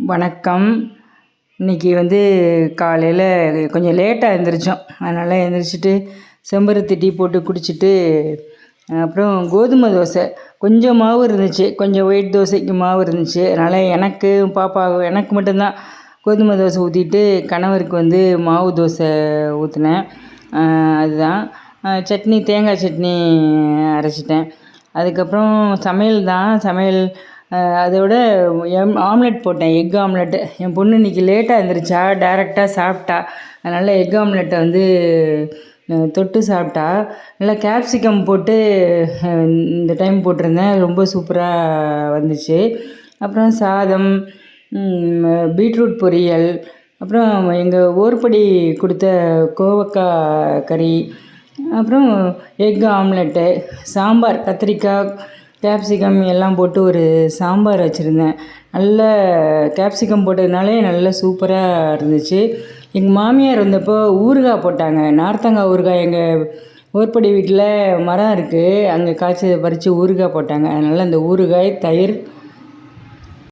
வணக்கம். இன்றைக்கி காலையில் கொஞ்சம் லேட்டாக எழுந்திரிச்சோம். அதனால் எழுந்திரிச்சிட்டு செம்பருத்தி டீ போட்டு குடிச்சிட்டு அப்புறம் கோதுமை தோசை கொஞ்சம் மாவு இருந்துச்சு, கொஞ்சம் ஒயிட் தோசைக்கு மாவு இருந்துச்சு. அதனால் எனக்கு மட்டும்தான் கோதுமை தோசை ஊற்றிட்டு கணவருக்கு மாவு தோசை ஊற்றினேன். அதுதான் சட்னி, தேங்காய் சட்னி அரைச்சிட்டேன். அதுக்கப்புறம் சமையல் அதோட ஆம்லெட் போட்டேன், எக் ஆம்லெட்டு. என் பொண்ணு இன்றைக்கி லேட்டாக எழுந்திரிச்சா, டைரெக்டாக சாப்பிட்டா. அதனால் எக் ஆம்லெட்டை தொட்டு சாப்பிட்டா. நல்லா கேப்சிகம் போட்டு இந்த டைம் போட்டிருந்தேன், ரொம்ப சூப்பராக வந்துச்சு. அப்புறம் சாதம், பீட்ரூட் பொரியல், அப்புறம் எங்கள் ஓர்படி கொடுத்த கோவக்காய் கறி, அப்புறம் எக் ஆம்லெட்டு, சாம்பார், கத்திரிக்காய், கேப்சிகம் எல்லாம் போட்டு ஒரு சாம்பார் வச்சுருந்தேன். நல்ல கேப்சிகம் போட்டதுனாலே நல்ல சூப்பராக இருந்துச்சு. எங்கள் மாமியார் வந்தப்போ ஊறுகாய் போட்டாங்க, நார்த்தங்காய் ஊறுகாய். எங்கள் ஓர்படி வீட்டில் மரம் இருக்குது, அங்கே காய்ச்சி பறித்து ஊறுகாய் போட்டாங்க. அதனால் அந்த ஊறுகாய், தயிர்,